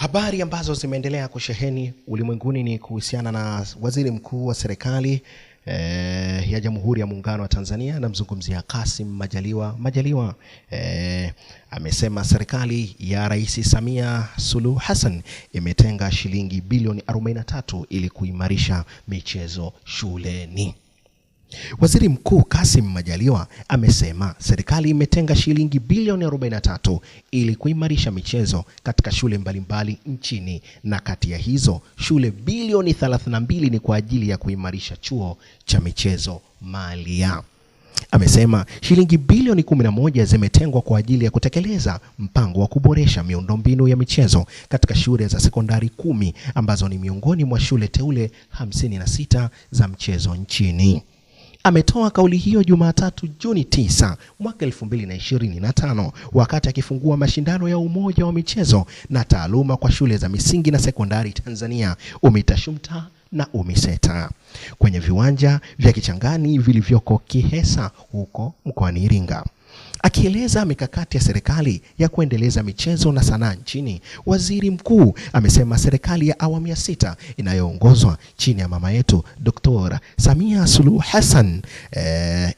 Habari ambazo zimeendelea kusheheni ulimwenguni ni kuhusiana na waziri mkuu wa serikali ya Jamhuri ya Muungano wa Tanzania, namzungumzia Kassim Majaliwa. Amesema serikali ya Rais Samia Suluhu Hassan imetenga shilingi bilioni 43 ili kuimarisha michezo shuleni. Waziri Mkuu Kassim Majaliwa amesema serikali imetenga shilingi bilioni 43 ili kuimarisha michezo katika shule mbalimbali nchini, na kati ya hizo shule bilioni 32 ni kwa ajili ya kuimarisha chuo cha michezo Malia. Amesema shilingi bilioni 11 zimetengwa kwa ajili ya kutekeleza mpango wa kuboresha miundombinu ya michezo katika shule za sekondari 10 ambazo ni miongoni mwa shule teule 56 za mchezo nchini. Ametoa kauli hiyo Jumatatu Juni 9 mwaka 2025 wakati akifungua mashindano ya umoja wa michezo na taaluma kwa shule za misingi na sekondari Tanzania UMITASHUMTA na UMISETA kwenye viwanja vya Kichangani vilivyoko Kihesa huko mkoani Iringa. Akieleza mikakati ya serikali ya kuendeleza michezo na sanaa nchini, waziri mkuu amesema serikali ya awamu ya 6 inayoongozwa chini ya mama yetu Dr. Samia Suluhu Hassan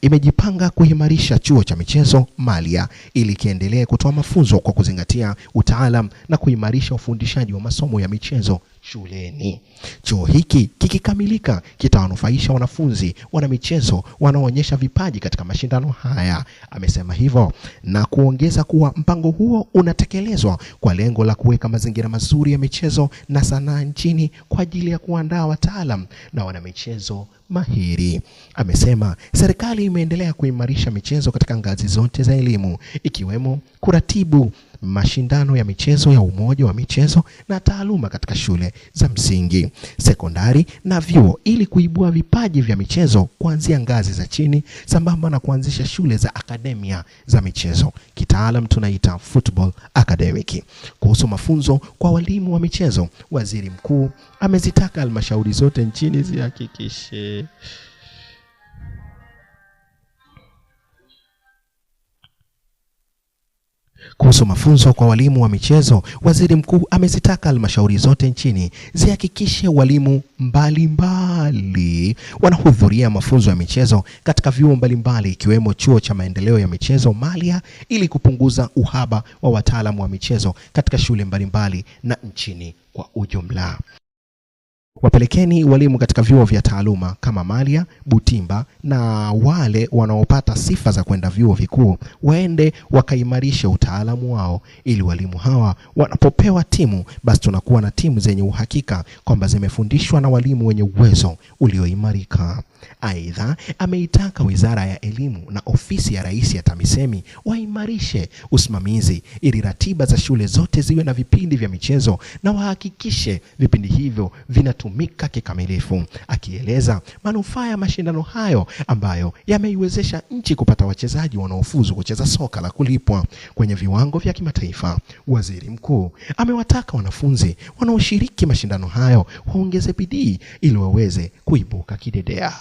imejipanga kuimarisha chuo cha michezo Malia ili kiendelee kutoa mafunzo kwa kuzingatia utaalam na kuimarisha ufundishaji wa masomo ya michezo shuleni. Chuo hiki kikikamilika kitawanufaisha wanafunzi wana michezo wanaoonyesha vipaji katika mashindano haya. Amesema hivyo na kuongeza kuwa mpango huo unatekelezwa kwa lengo la kuweka mazingira mazuri ya michezo na sanaa nchini kwa ajili ya kuandaa wataalam na wana michezo mahiri. Amesema serikali imeendelea kuimarisha michezo katika ngazi zote za elimu, ikiwemo kuratibu mashindano ya michezo ya umoja wa michezo na taaluma katika shule za msingi, sekondari na vyuo ili kuibua vipaji vya michezo kuanzia ngazi za chini, sambamba na kuanzisha shule za akademia za michezo, kitaalam tunaita football academic. Kuhusu mafunzo kwa walimu wa michezo, waziri mkuu amezitaka halmashauri zote nchini zihakikishe Kuhusu mafunzo kwa walimu wa michezo, waziri mkuu amezitaka halmashauri zote nchini zihakikishe walimu mbalimbali wanahudhuria mafunzo ya michezo katika vyuo mbalimbali ikiwemo chuo cha maendeleo ya michezo Malia ili kupunguza uhaba wa wataalamu wa michezo katika shule mbalimbali na nchini kwa ujumla. Wapelekeni walimu katika vyuo vya taaluma kama Malia, Butimba na wale wanaopata sifa za kwenda vyuo vikuu waende wakaimarisha utaalamu wao ili walimu hawa wanapopewa timu basi tunakuwa na timu zenye uhakika kwamba zimefundishwa na walimu wenye uwezo ulioimarika. Aidha, ameitaka Wizara ya Elimu na Ofisi ya Rais ya TAMISEMI waimarishe usimamizi ili ratiba za shule zote ziwe na vipindi vya michezo na wahakikishe vipindi hivyo vinatumika kikamilifu, akieleza manufaa ya mashindano hayo ambayo yameiwezesha nchi kupata wachezaji wanaofuzu kucheza soka la kulipwa kwenye viwango vya kimataifa. Waziri mkuu amewataka wanafunzi wanaoshiriki mashindano hayo waongeze bidii ili waweze kuibuka kidedea.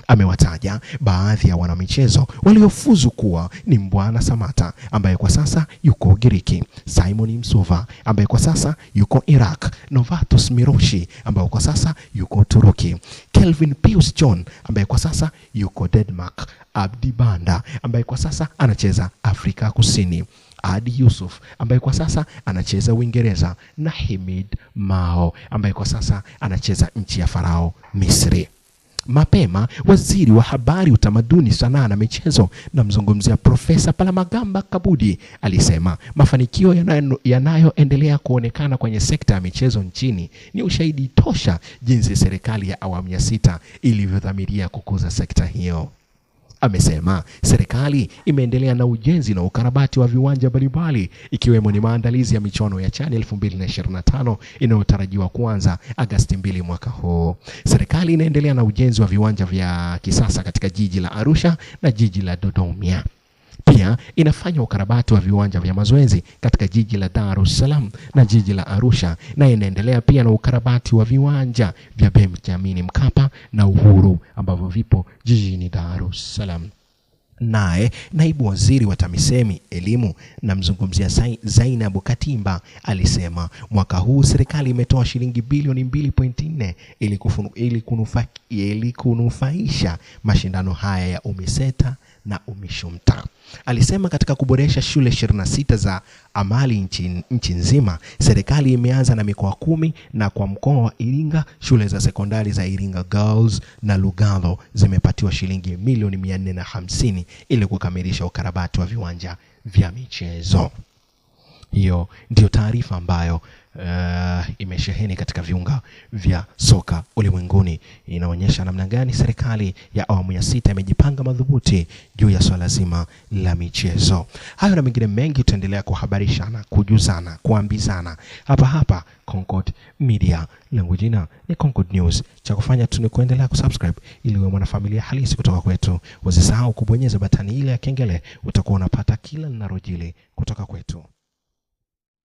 Amewataja baadhi ya wanamichezo waliofuzu kuwa ni Mbwana Samata ambaye kwa sasa yuko Ugiriki, Simon Msuva ambaye kwa sasa yuko Iraq, Novatus Miroshi ambaye kwa sasa yuko Turuki, Kelvin Pius John ambaye kwa sasa yuko Denmark, Abdi Banda ambaye kwa sasa anacheza Afrika Kusini, Adi Yusuf ambaye kwa sasa anacheza Uingereza na Hamid Mao ambaye kwa sasa anacheza nchi ya Farao, Misri. Mapema waziri wa habari, utamaduni, sanaa na michezo namzungumzia Profesa Palamagamba Kabudi alisema mafanikio yanayoendelea kuonekana kwenye sekta ya michezo nchini ni ushahidi tosha jinsi serikali ya awamu ya 6 ilivyodhamiria kukuza sekta hiyo. Amesema serikali imeendelea na ujenzi na ukarabati wa viwanja mbalimbali ikiwemo ni maandalizi ya michuano ya CHAN 2025 inayotarajiwa kuanza Agosti 2 mwaka huu. Serikali inaendelea na ujenzi wa viwanja vya kisasa katika jiji la Arusha na jiji la Dodoma. Pia inafanya ukarabati wa viwanja vya mazoezi katika jiji la Dar es Salaam na jiji la Arusha, na inaendelea pia na ukarabati wa viwanja vya Benjamin Mkapa na Uhuru ambavyo vipo jijini Dar es Salaam. Naye naibu waziri wa TAMISEMI elimu namzungumzia Zainab Katimba alisema mwaka huu serikali imetoa shilingi bilioni 2.4 ili kunufaisha mashindano haya ya UMISETA na UMISHUMTA. Alisema katika kuboresha shule 26 za amali nchi nzima, serikali imeanza na mikoa 10 na kwa mkoa wa Iringa shule za sekondari za Iringa Girls na Lugalo zimepatiwa shilingi milioni 450 ili kukamilisha ukarabati wa viwanja vya michezo. Hiyo ndio taarifa ambayo imesheheni katika viunga vya soka ulimwenguni. Inaonyesha namna gani serikali ya awamu ya 6 imejipanga madhubuti juu ya swala zima la michezo. Hayo na mengine mengi tutaendelea kuhabarishana, kujuzana, kuambizana hapa Concord Media. Langu jina ni Concord News. Cha kufanya tu ni kuendelea kusubscribe ili uwe mwanafamilia halisi kutoka kwetu. Usisahau kubonyeza batani ile ya kengele, utakuwa unapata kila linalojili kutoka kwetu.